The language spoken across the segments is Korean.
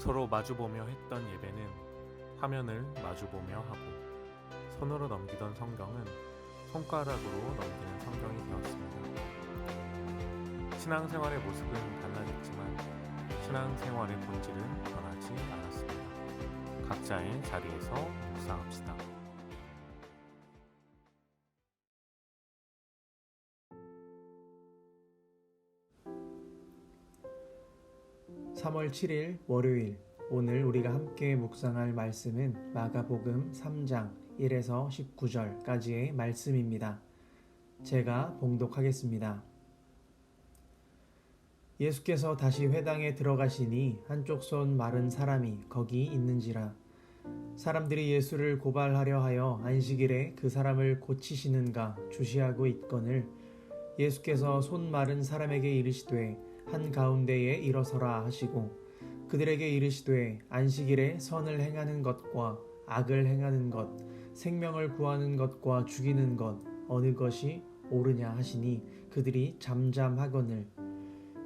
서로 마주보며 했던 예배는 화면을 마주보며 하고 손으로 넘기던 성경은 손가락으로 넘기는 성경이 되었습니다. 신앙생활의 모습은 달라졌지만 신앙생활의 본질은 변하지 않았습니다. 각자의 자리에서 묵상합시다. (3월 7일) 월요일, 오늘 우리가 함께 묵상할 말씀은 마가복음 3장 1에서 19절까지의 말씀입니다. 제가 봉독하겠습니다. 예수께서 다시 회당에 들어가시니 한쪽 손 마른 사람이 거기 있는지라. 사람들이 예수를 고발하려 하여 안식일에 그 사람을 고치시는가 주시하고 있거늘, 예수께서 손 마른 사람에게 이르시되 한가운데에 일어서라 하시고, 그들에게 이르시되 안식일에 선을 행하는 것과 악을 행하는 것, 생명을 구하는 것과 죽이는 것 어느 것이 옳으냐 하시니 그들이 잠잠하거늘,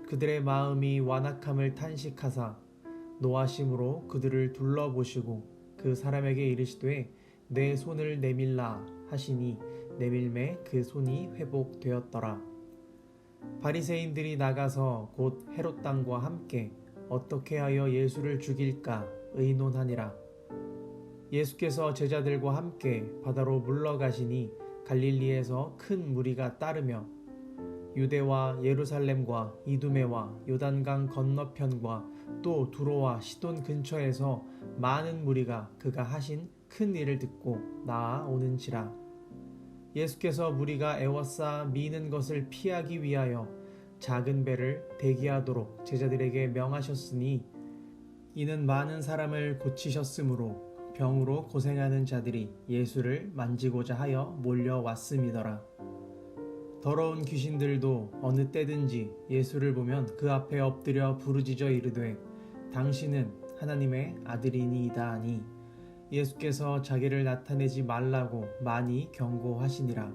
그들의 마음이 완악함을 탄식하사 노하심으로 그들을 둘러보시고 그 사람에게 이르시되 내 손을 내밀라 하시니 내밀매 그 손이 회복되었더라. 바리새인들이 나가서 곧 헤롯 당과 함께 어떻게 하여 예수를 죽일까 의논하니라. 예수께서 제자들과 함께 바다로 물러가시니 갈릴리에서 큰 무리가 따르며 유대와 예루살렘과 이두메와 요단강 건너편과 또 두로와 시돈 근처에서 많은 무리가 그가 하신 큰 일을 듣고 나아오는지라. 예수께서 무리가 애워싸 미는 것을 피하기 위하여 작은 배를 대기하도록 제자들에게 명하셨으니, 이는 많은 사람을 고치셨으므로 병으로 고생하는 자들이 예수를 만지고자 하여 몰려왔음이더라. 더러운 귀신들도 어느 때든지 예수를 보면 그 앞에 엎드려 부르짖어 이르되 당신은 하나님의 아들이니이다 하니, 예수께서 자기를 나타내지 말라고 많이 경고하시니라.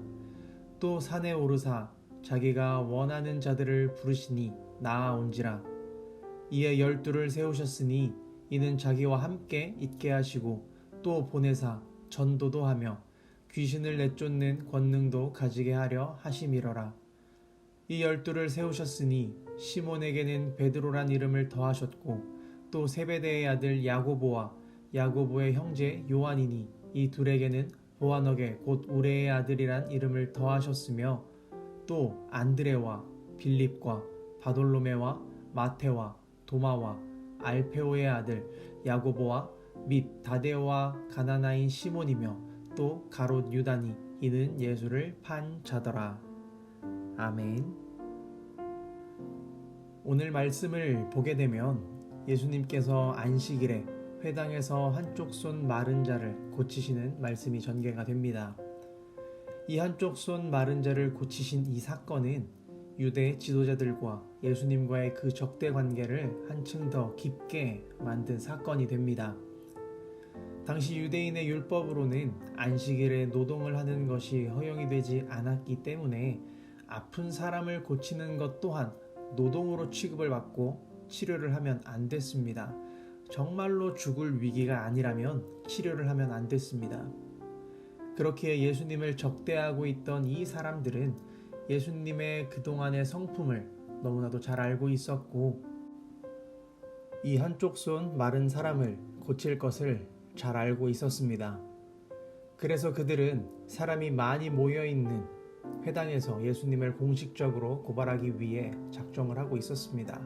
또 산에 오르사 자기가 원하는 자들을 부르시니 나아온지라. 이에 12를 세우셨으니 이는 자기와 함께 있게 하시고 또 보내사 전도도 하며 귀신을 내쫓는 권능도 가지게 하려 하심이러라. 이 12를 세우셨으니 시몬에게는 베드로란 이름을 더하셨고 또 세베대의 아들 야고보와 야고보의 형제 요한이니 이 둘에게는 보아너게 곧 우레의 아들이란 이름을 더하셨으며 또 안드레와 빌립과 바돌로메와 마테와 도마와 알페오의 아들 야고보와 및 다데오와 가나나인 시몬이며 또 가롯 유다니 이는 예수를 판 자더라. 아멘. 오늘 말씀을 보게 되면 예수님께서 안식일에 회당에서 한쪽 손 마른 자를 고치시는 말씀이 전개가 됩니다. 이 한쪽 손 마른 자를 고치신 이 사건은 유대 지도자들과 예수님과의 그 적대 관계를 한층 더 깊게 만든 사건이 됩니다. 당시 유대인의 율법으로는 안식일에 노동을 하는 것이 허용이 되지 않았기 때문에 아픈 사람을 고치는 것 또한 노동으로 취급을 받고 치료를 하면 안 됐습니다. 정말로 죽을 위기가 아니라면 치료를 하면 안 됐습니다. 그렇기에 예수님을 적대하고 있던 이 사람들은 예수님의 그동안의 성품을 너무나도 잘 알고 있었고, 이 한쪽 손 마른 사람을 고칠 것을 잘 알고 있었습니다. 그래서 그들은 사람이 많이 모여있는 회당에서 예수님을 공식적으로 고발하기 위해 작정을 하고 있었습니다.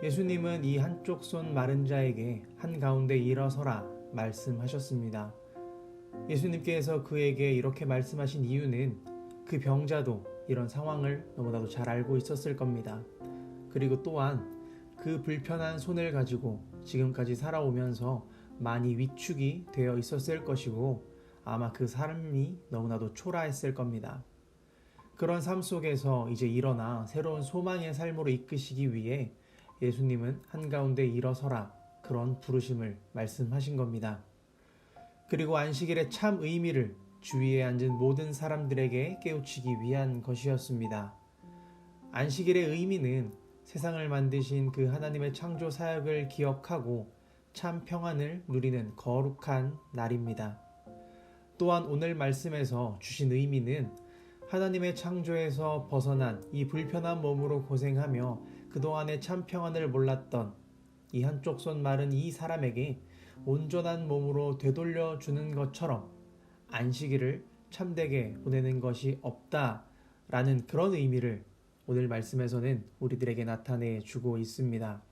예수님은 이 한쪽 손 마른 자에게 한가운데 일어서라 말씀하셨습니다. 예수님께서 그에게 이렇게 말씀하신 이유는 그 병자도 이런 상황을 너무나도 잘 알고 있었을 겁니다. 그리고 또한 그 불편한 손을 가지고 지금까지 살아오면서 많이 위축이 되어 있었을 것이고 아마 그 삶이 너무나도 초라했을 겁니다. 그런 삶 속에서 이제 일어나 새로운 소망의 삶으로 이끄시기 위해 예수님은 한가운데 일어서라 그런 부르심을 말씀하신 겁니다. 그리고 안식일의 참 의미를 주위에 앉은 모든 사람들에게 깨우치기 위한 것이었습니다. 안식일의 의미는 세상을 만드신 그 하나님의 창조 사역을 기억하고 참 평안을 누리는 거룩한 날입니다. 또한 오늘 말씀에서 주신 의미는 하나님의 창조에서 벗어난 이 불편한 몸으로 고생하며 그동안의 참 평안을 몰랐던 이 한쪽 손 마른 이 사람에게 온전한 몸으로 되돌려 주는 것처럼 안식일을 참되게 보내는 것이 없다라는 그런 의미를 오늘 말씀에서는 우리들에게 나타내 주고 있습니다.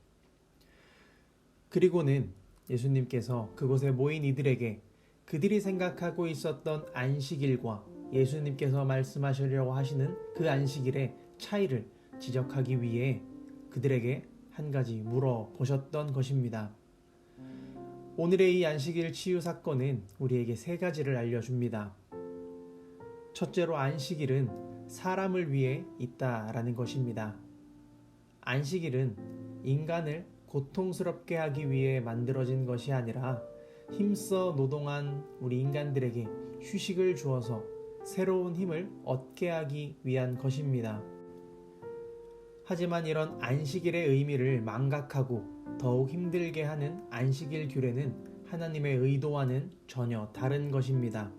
그리고는 예수님께서 그곳에 모인 이들에게 그들이 생각하고 있었던 안식일과 예수님께서 말씀하시려고 하시는 그 안식일의 차이를 지적하기 위해 그들에게 한 가지 물어보셨던 것입니다. 오늘의 이 안식일 치유 사건은 우리에게 세 가지를 알려줍니다. 첫째로 안식일은 사람을 위해 있다라는 것입니다. 안식일은 인간을 고통스럽게 하기 위해 만들어진 것이 아니라 힘써 노동한 우리 인간들에게 휴식을 주어서 새로운 힘을 얻게 하기 위한 것입니다. 하지만 이런 안식일의 의미를 망각하고 더욱 힘들게 하는 안식일 규례는 하나님의 의도와는 전혀 다른 것입니다.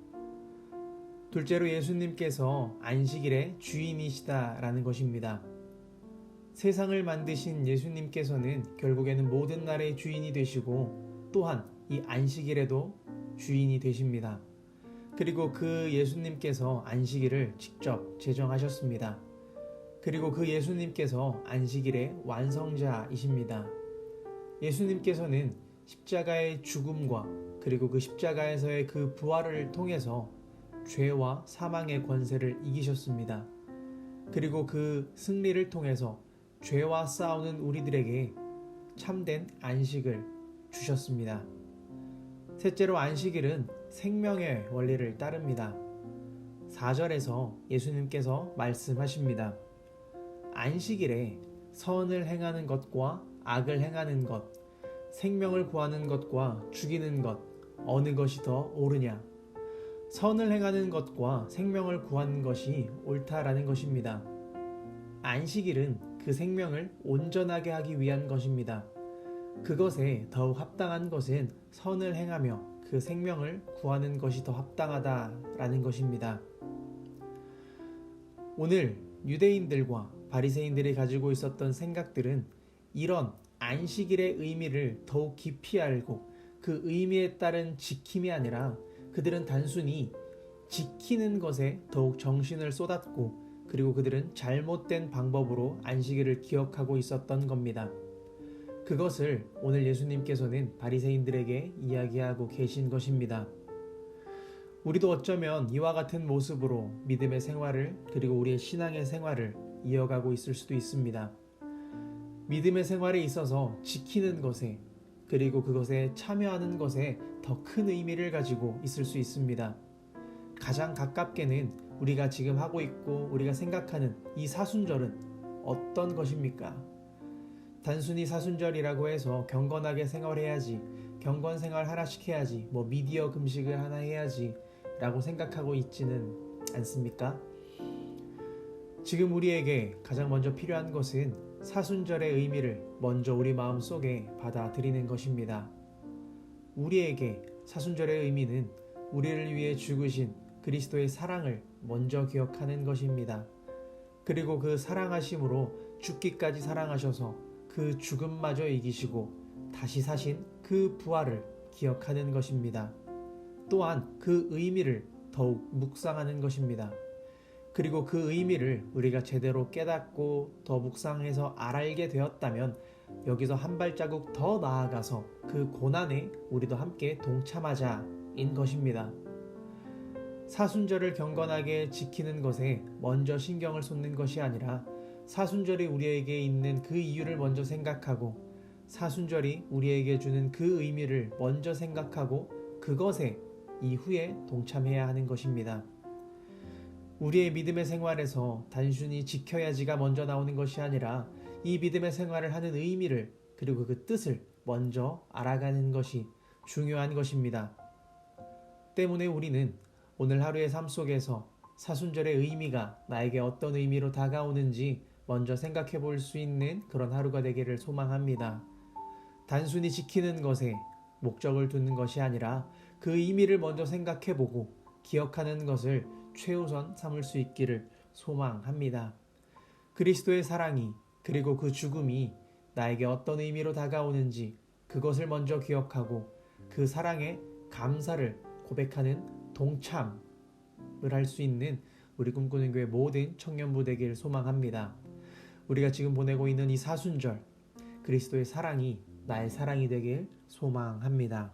둘째로 예수님께서 안식일의 주인이시다라는 것입니다. 세상을 만드신 예수님께서는 결국에는 모든 날의 주인이 되시고 또한 이 안식일에도 주인이 되십니다. 그리고 그 예수님께서 안식일을 직접 제정하셨습니다. 그리고 그 예수님께서 안식일의 완성자이십니다. 예수님께서는 십자가의 죽음과 그리고 그 십자가에서의 그 부활을 통해서 죄와 사망의 권세를 이기셨습니다. 그리고 그 승리를 통해서 죄와 싸우는 우리들에게 참된 안식을 주셨습니다. 셋째로 안식일은 생명의 원리를 따릅니다. 4절에서 예수님께서 말씀하십니다. 안식일에 선을 행하는 것과 악을 행하는 것, 생명을 구하는 것과 죽이는 것, 어느 것이 더 옳으냐? 선을 행하는 것과 생명을 구하는 것이 옳다라는 것입니다. 안식일은 그 생명을 온전하게 하기 위한 것입니다. 그것에 더욱 합당한 것은 선을 행하며 그 생명을 구하는 것이 더 합당하다라는 것입니다. 오늘 유대인들과 바리새인들이 가지고 있었던 생각들은 이런 안식일의 의미를 더욱 깊이 알고 그 의미에 따른 지킴이 아니라 그들은 단순히 지키는 것에 더욱 정신을 쏟았고 그리고 그들은 잘못된 방법으로 안식일을 기억하고 있었던 겁니다. 그것을 오늘 예수님께서는 바리새인들에게 이야기하고 계신 것입니다. 우리도 어쩌면 이와 같은 모습으로 믿음의 생활을 그리고 우리의 신앙의 생활을 이어가고 있을 수도 있습니다. 믿음의 생활에 있어서 지키는 것에 그리고 그것에 참여하는 것에 더 큰 의미를 가지고 있을 수 있습니다. 가장 가깝게는 우리가 지금 하고 있고 우리가 생각하는 이 사순절은 어떤 것입니까? 단순히 사순절이라고 해서 경건하게 생활해야지, 경건 생활 하나씩 해야지, 미디어 금식을 하나 해야지 라고 생각하고 있지는 않습니까? 지금 우리에게 가장 먼저 필요한 것은 사순절의 의미를 먼저 우리 마음속에 받아들이는 것입니다. 우리에게 사순절의 의미는 우리를 위해 죽으신 그리스도의 사랑을 먼저 기억하는 것입니다. 그리고 그 사랑하심으로 죽기까지 사랑하셔서 그 죽음마저 이기시고 다시 사신 그 부활을 기억하는 것입니다. 또한 그 의미를 더욱 묵상하는 것입니다. 그리고 그 의미를 우리가 제대로 깨닫고 더 묵상해서 알게 되었다면 여기서 한 발자국 더 나아가서 그 고난에 우리도 함께 동참하자인 것입니다. 사순절을 경건하게 지키는 것에 먼저 신경을 쏟는 것이 아니라 사순절이 우리에게 있는 그 이유를 먼저 생각하고 사순절이 우리에게 주는 그 의미를 먼저 생각하고 그것에 이후에 동참해야 하는 것입니다. 우리의 믿음의 생활에서 단순히 지켜야지가 먼저 나오는 것이 아니라 이 믿음의 생활을 하는 의미를 그리고 그 뜻을 먼저 알아가는 것이 중요한 것입니다. 때문에 우리는 오늘 하루의 삶 속에서 사순절의 의미가 나에게 어떤 의미로 다가오는지 먼저 생각해 볼 수 있는 그런 하루가 되기를 소망합니다. 단순히 지키는 것에 목적을 두는 것이 아니라 그 의미를 먼저 생각해 보고 기억하는 것을 최우선 삼을 수 있기를 소망합니다. 그리스도의 사랑이 그리고 그 죽음이 나에게 어떤 의미로 다가오는지 그것을 먼저 기억하고 그 사랑에 감사를 고백하는 동참을 할 수 있는 우리 꿈꾸는 교회 모든 청년부 되기를 소망합니다. 우리가 지금 보내고 있는 이 사순절, 그리스도의 사랑이 나의 사랑이 되길 소망합니다.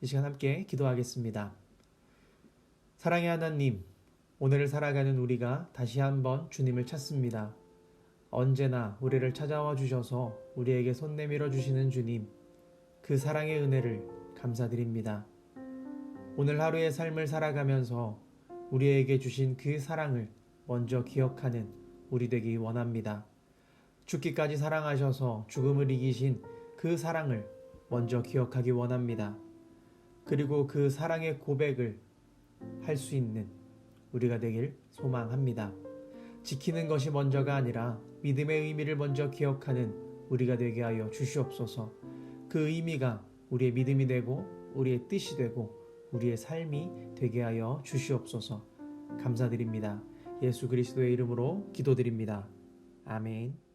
이 시간 함께 기도하겠습니다. 사랑의 하나님, 오늘을 살아가는 우리가 다시 한번 주님을 찾습니다. 언제나 우리를 찾아와 주셔서 우리에게 손 내밀어 주시는 주님, 그 사랑의 은혜를 감사드립니다. 오늘 하루의 삶을 살아가면서 우리에게 주신 그 사랑을 먼저 기억하는 우리 되기 원합니다. 죽기까지 사랑하셔서 죽음을 이기신 그 사랑을 먼저 기억하기 원합니다. 그리고 그 사랑의 고백을 할 수 있는 우리가 되길 소망합니다. 지키는 것이 먼저가 아니라 믿음의 의미를 먼저 기억하는 우리가 되게 하여 주시옵소서. 그 의미가 우리의 믿음이 되고 우리의 뜻이 되고 우리의 삶이 되게 하여 주시옵소서. 감사드립니다. 예수 그리스도의 이름으로 기도드립니다. 아멘.